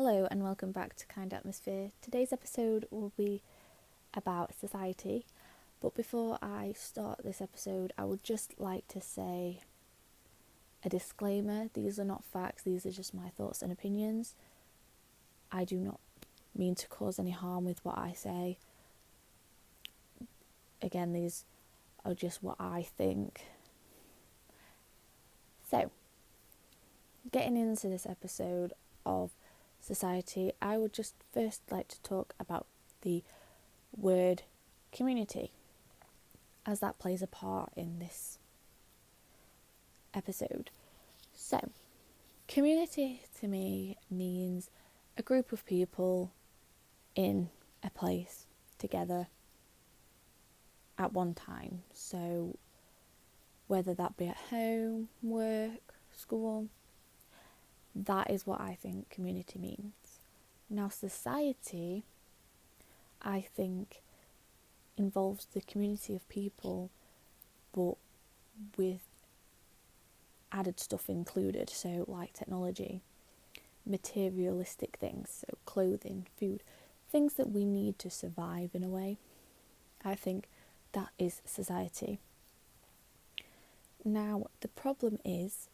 Hello and welcome back to Kind Atmosphere. Today's episode will be about society, but before I start this episode, I would just like to say a disclaimer. These are not facts, these are just my thoughts and opinions. I do not mean to cause any harm with what I say. Again, these are just what I think. So, getting into this episode of society, I would just first like to talk about the word community, as that plays a part in this episode. So, community to me means a group of people in a place together at one time. So, whether that be at home, work, school, that is what I think community means. Now, society, I think, involves the community of people, but with added stuff included. So, like technology, materialistic things, so clothing, food, things that we need to survive in a way. I think that is society. Now, the problem is,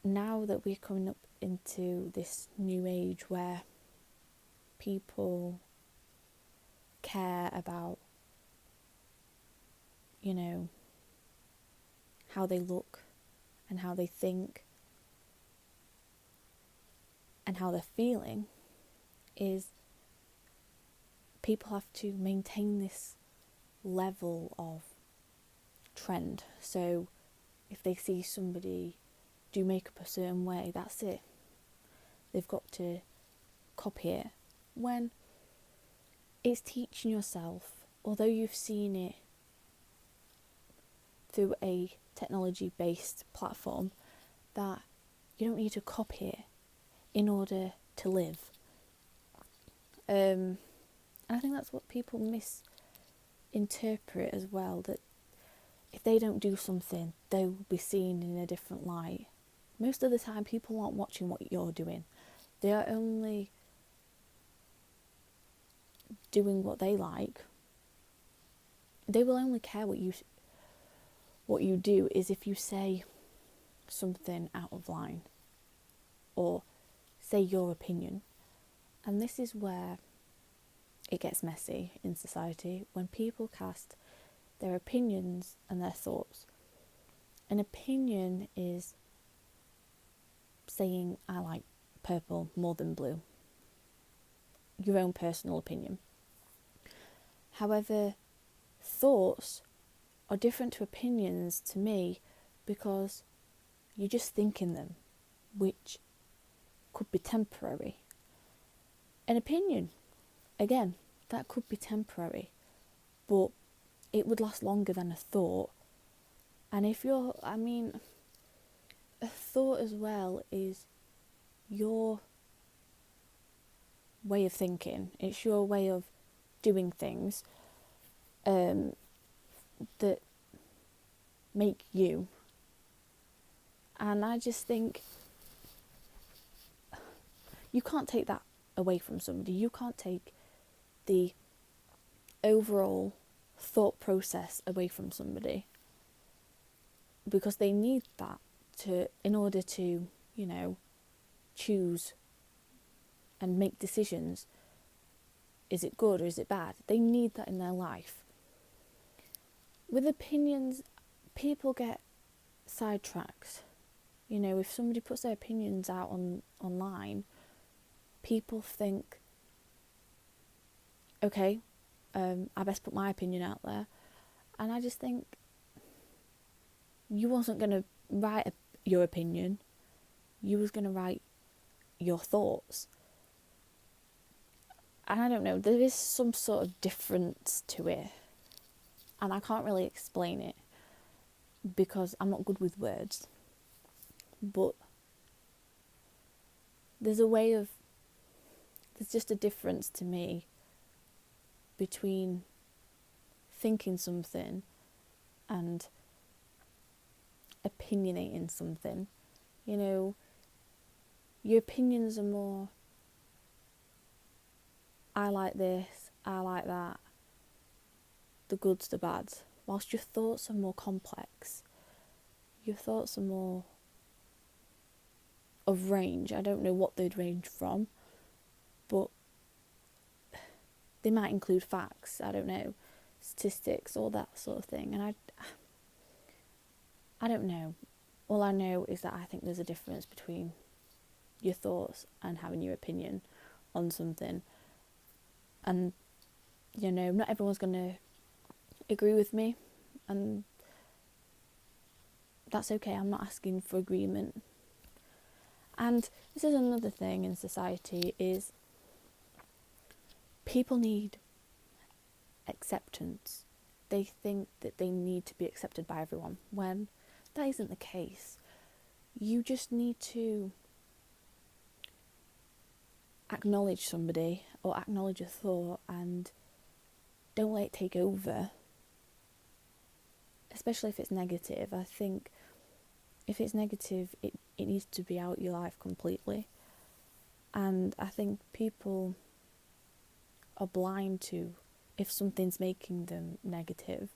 now that we're coming up into this new age where people care about, how they look and how they think and how they're feeling, is people have to maintain this level of trend. So if they see somebody do makeup a certain way, that's it. They've got to copy it. When it's teaching yourself, although you've seen it through a technology-based platform, that you don't need to copy it in order to live. And I think that's what people misinterpret as well, that if they don't do something, they will be seen in a different light. Most of the time, people aren't watching what you're doing. They are only doing what they like. They will only care what you do is if you say something out of line or say your opinion. And this is where it gets messy in society, when people cast their opinions and their thoughts. An opinion is saying, I like purple more than blue. Your own personal opinion. However, thoughts are different to opinions to me, because you're just thinking them, which could be temporary. An opinion, again, that could be temporary, but it would last longer than a thought. And a thought as well is your way of thinking. It's your way of doing things that make you. And I just think you can't take that away from somebody. You can't take the overall thought process away from somebody, because they need that in order to, choose and make decisions. Is it good or is it bad? They need that in their life. With opinions, people get sidetracked. If somebody puts their opinions out online, people think, okay, I best put my opinion out there. And I just think, you wasn't going to write your opinion. You was going to write your thoughts. And I don't know, there is some sort of difference to it. And I can't really explain it, because I'm not good with words. But there's just a difference to me between thinking something and opinionating something. You Your opinions are more, I like this, I like that, the goods, the bads, whilst your thoughts are more complex. Your thoughts are more of range. I don't know what they'd range from, but they might include facts, I don't know, statistics, all that sort of thing. And I don't know. All I know is that I think there's a difference between your thoughts and having your opinion on something. And, you know, not everyone's going to agree with me, and that's okay. I'm not asking for agreement. And this is another thing in society, is people need acceptance. They think that they need to be accepted by everyone, when that isn't the case. You just need to acknowledge somebody or acknowledge a thought, and don't let it take over, especially if it's negative. I think if it's negative, it needs to be out your life completely. And I think people are blind to if something's making them negative,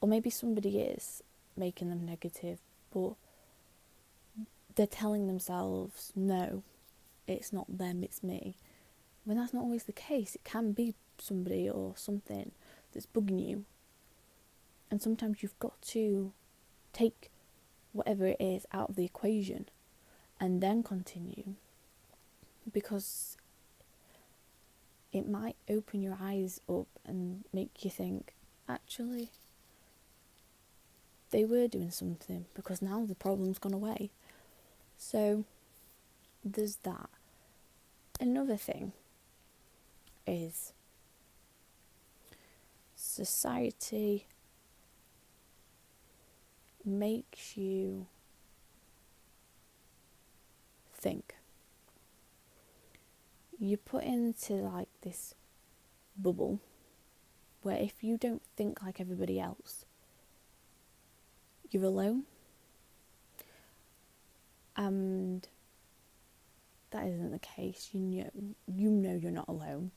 or maybe somebody is making them negative, but they're telling themselves, no, it's not them, it's me. When that's not always the case. It can be somebody or something that's bugging you, and sometimes you've got to take whatever it is out of the equation and then continue, because it might open your eyes up and make you think, actually, they were doing something, because now the problem's gone away. So there's that. Another thing is society makes you think. You're put into like this bubble where if you don't think like everybody else, you're alone. And that isn't the case. You know you're not alone.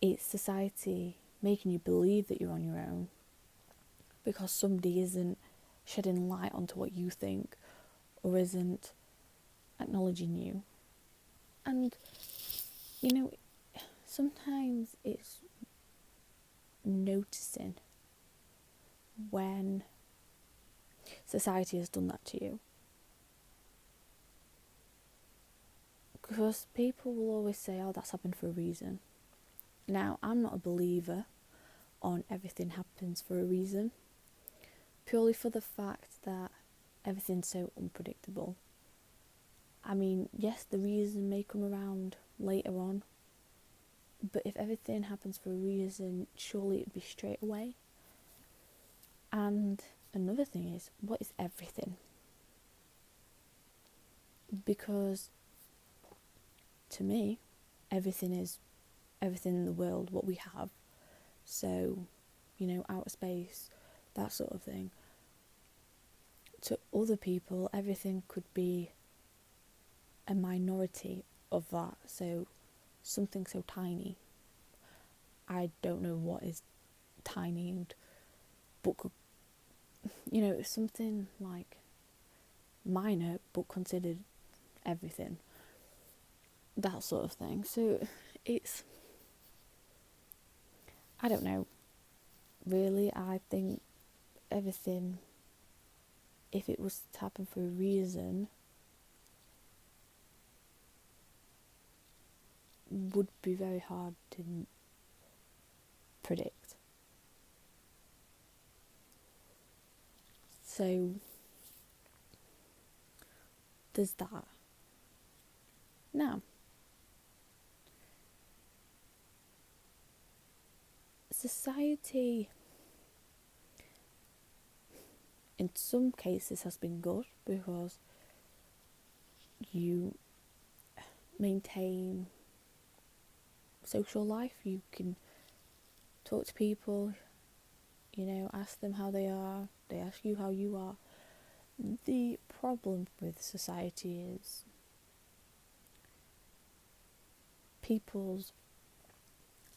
It's society making you believe that you're on your own, because somebody isn't shedding light onto what you think, or isn't acknowledging you. And, you know, sometimes it's noticing when society has done that to you. Because people will always say, oh, that's happened for a reason. Now, I'm not a believer on everything happens for a reason, purely for the fact that everything's so unpredictable. I mean, yes, the reason may come around later on, but if everything happens for a reason, surely it'd be straight away. And another thing is, what is everything? Because to me, everything is everything in the world, what we have. So, you know, outer space, that sort of thing. To other people, everything could be a minority of that. So, something so tiny. I don't know what is tiny, but could, you know, something like minor, but considered everything. That sort of thing. So, it's, I don't know, really. I think everything, if it was to happen for a reason, would be very hard to predict. So there's that. Now, society in some cases has been good, because you maintain social life. You can talk to people, you know, ask them how they are, they ask you how you are. The problem with society is people's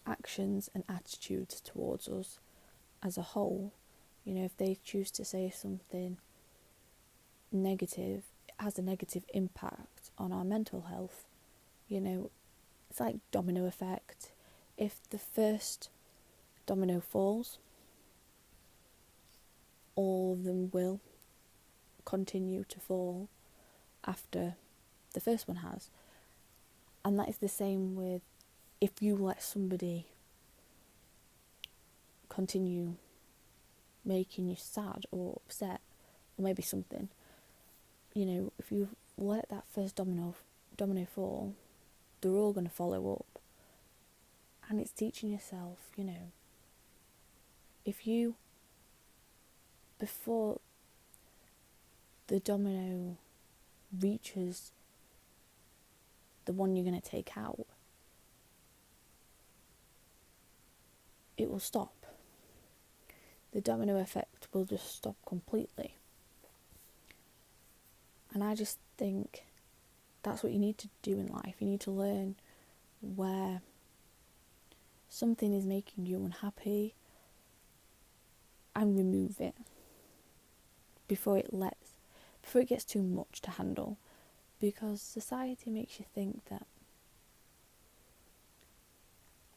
actions and attitudes towards us as a whole. You know, if they choose to say something negative, it has a negative impact on our mental health. You know, it's like domino effect. If the first domino falls, all of them will continue to fall after the first one has. And that is the same with if you let somebody continue making you sad or upset, or maybe something, you know, if you let that first domino fall, they're all going to follow up. And it's teaching yourself, you know, if you, before the domino reaches the one you're going to take out, it will stop. The domino effect will just stop completely. And I just think that's what you need to do in life. You need to learn where something is making you unhappy and remove it before it gets too much to handle. Because society makes you think that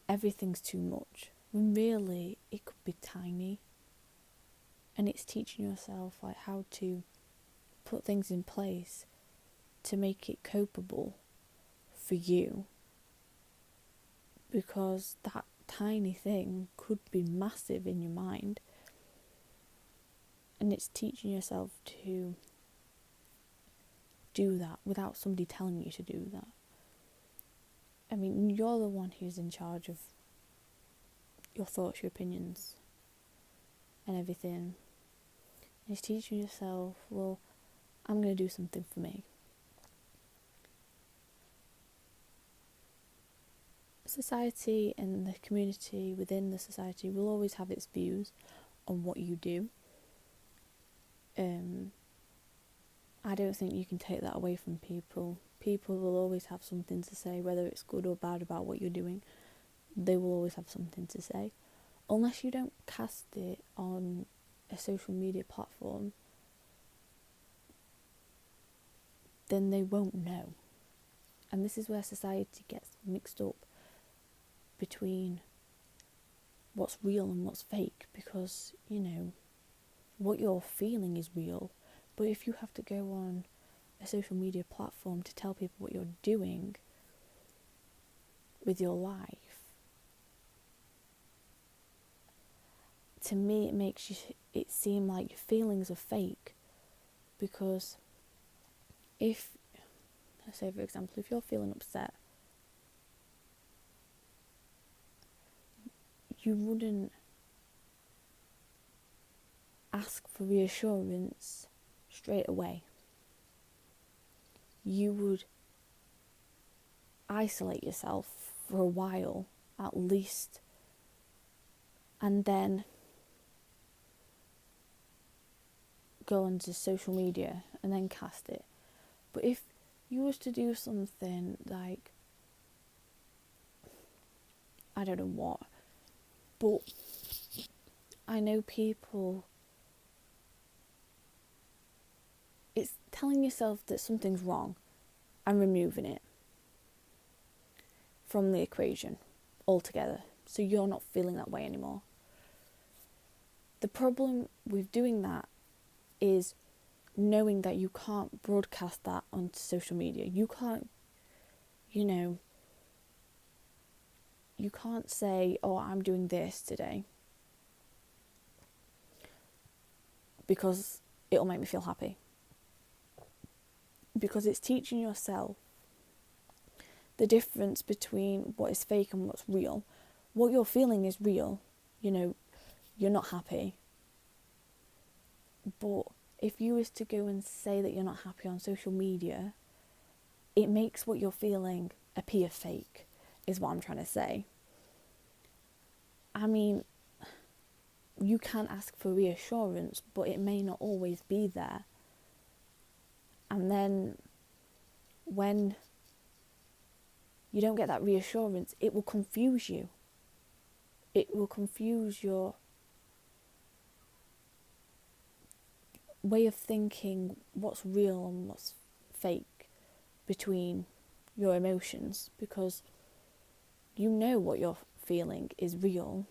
everything's too much, when really it could be tiny. And it's teaching yourself like how to put things in place to make it copable for you, because that tiny thing could be massive in your mind. And it's teaching yourself to do that without somebody telling you to do that. I mean, you're the one who's in charge of your thoughts, your opinions, and everything. And it's teaching yourself, well, I'm going to do something for me. Society and the community within the society will always have its views on what you do. I don't think you can take that away from people. People will always have something to say, whether it's good or bad about what you're doing. They will always have something to say. Unless you don't cast it on a social media platform, then they won't know. And this is where society gets mixed up between what's real and what's fake, because, you know, what you're feeling is real, but if you have to go on a social media platform to tell people what you're doing with your life, to me it makes it seem like your feelings are fake. Because if, let's say for example, if you're feeling upset, you wouldn't ask for reassurance straight away. You would isolate yourself for a while at least, and then go onto social media and then cast it. But if you was to do something like, I don't know what, but I know people, it's telling yourself that something's wrong and removing it from the equation altogether, so you're not feeling that way anymore. The problem with doing that is knowing that you can't broadcast that onto social media. You can't, you can't say, oh, I'm doing this today because it'll make me feel happy. Because it's teaching yourself the difference between what is fake and what's real. What you're feeling is real. You're not happy. But if you was to go and say that you're not happy on social media, it makes what you're feeling appear fake, is what I'm trying to say. I mean, you can ask for reassurance, but it may not always be there. then when you don't get that reassurance, it will confuse you. It will confuse your way of thinking what's real and what's fake between your emotions, because you know what you're feeling is real,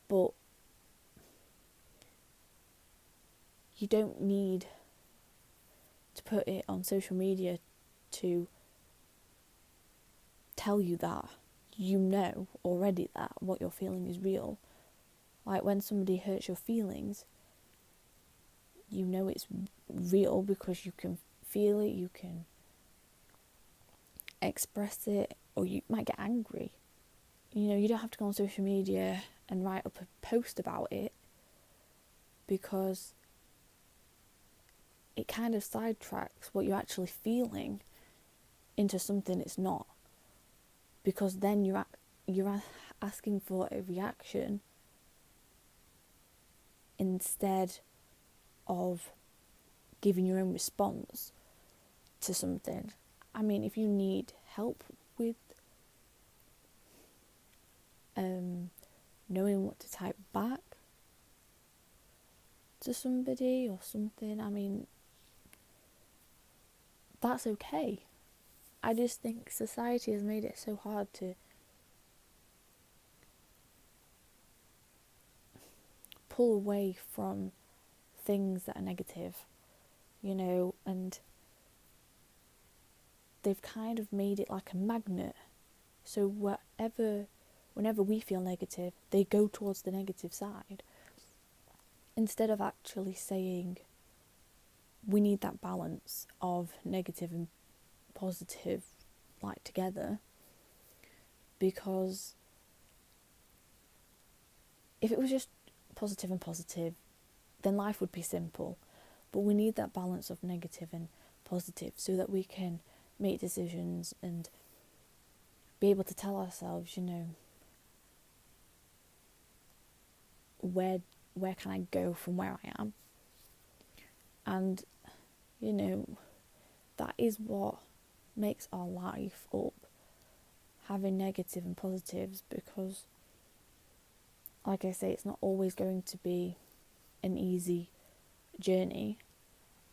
but you don't need to put it on social media to tell you that. You know already that what you're feeling is real. Like when somebody hurts your feelings, you know it's real because you can feel it, you can express it, or you might get angry. You know, you don't have to go on social media and write up a post about it, because it kind of sidetracks what you're actually feeling into something it's not. Because then you're asking for a reaction instead of giving your own response to something. I mean, if you need help with knowing what to type back to somebody or something, I mean, that's okay. I just think society has made it so hard to pull away from things that are negative, you know, and they've kind of made it like a magnet. So whenever we feel negative, they go towards the negative side, instead of actually saying we need that balance of negative and positive, like, together. Because if it was just positive and positive, then life would be simple. But we need that balance of negative and positive so that we can make decisions and be able to tell ourselves, you know, where can I go from where I am? And, you know, that is what makes our life up, having negative and positives, because, like I say, it's not always going to be an easy journey,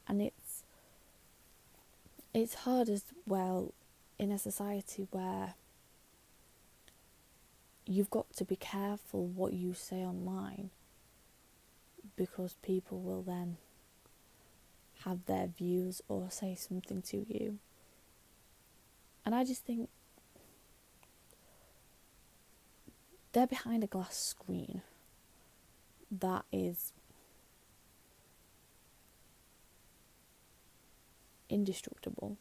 and it's hard as well in a society where you've got to be careful what you say online, because people will then have their views or say something to you. And I just think they're behind a glass screen that is indestructible.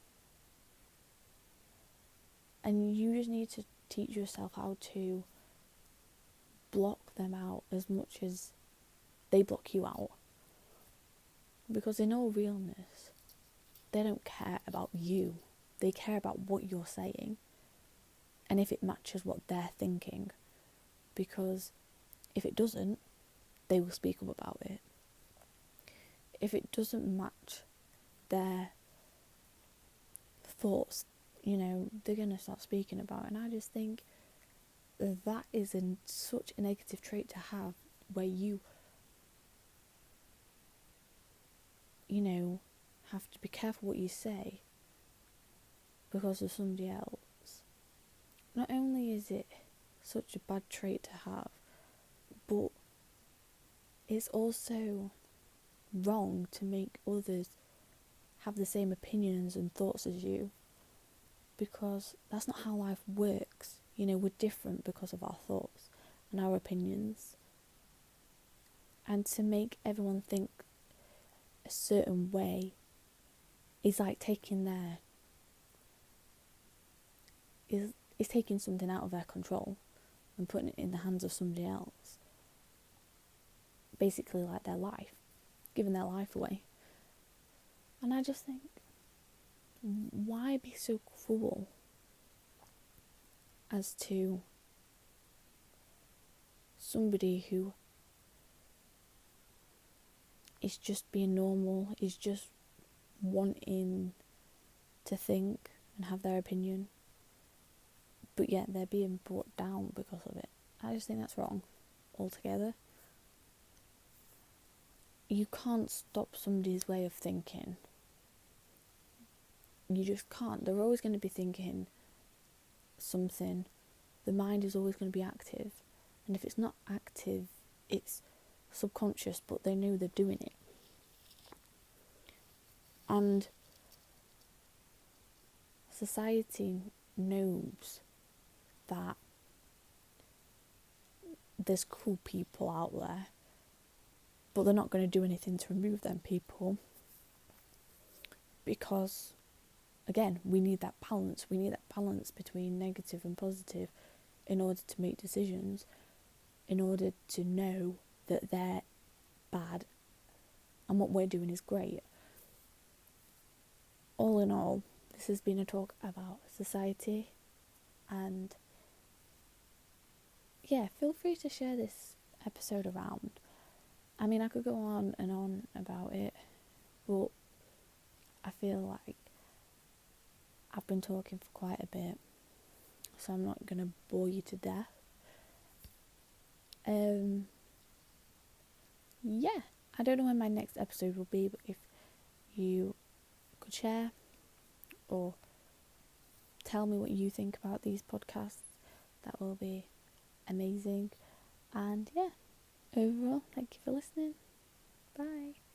And you just need to teach yourself how to block them out as much as they block you out. Because in all realness, they don't care about you. They care about what you're saying and if it matches what they're thinking. Because if it doesn't, they will speak up about it. If it doesn't match their thoughts, you know, they're going to start speaking about it. And I just think that is such a negative trait to have, where you know, have to be careful what you say because of somebody else. Not only is it such a bad trait to have, but it's also wrong to make others have the same opinions and thoughts as you, because that's not how life works. You know, we're different because of our thoughts and our opinions. And to make everyone think a certain way is like taking is taking something out of their control and putting it in the hands of somebody else. Basically like their life, giving their life away. And I just think, why be so cruel as to somebody who is just being normal, is just wanting to think and have their opinion, but yet they're being brought down because of it. I just think that's wrong altogether. You can't stop somebody's way of thinking. You just can't. They're always going to be thinking something. The mind is always going to be active. And if it's not active, it's subconscious, but they know they're doing it. And society knows that there's cool people out there, but they're not going to do anything to remove them people, because again, we need that balance. We need that balance between negative and positive in order to make decisions, in order to know that they're bad and what we're doing is great. All in all, this has been a talk about society, and yeah, feel free to share this episode around. I mean, I could go on and on about it, but I feel like I've been talking for quite a bit, so I'm not going to bore you to death. Yeah, I don't know when my next episode will be, but if you could share or tell me what you think about these podcasts, that will be amazing. And yeah, overall, thank you for listening. Bye.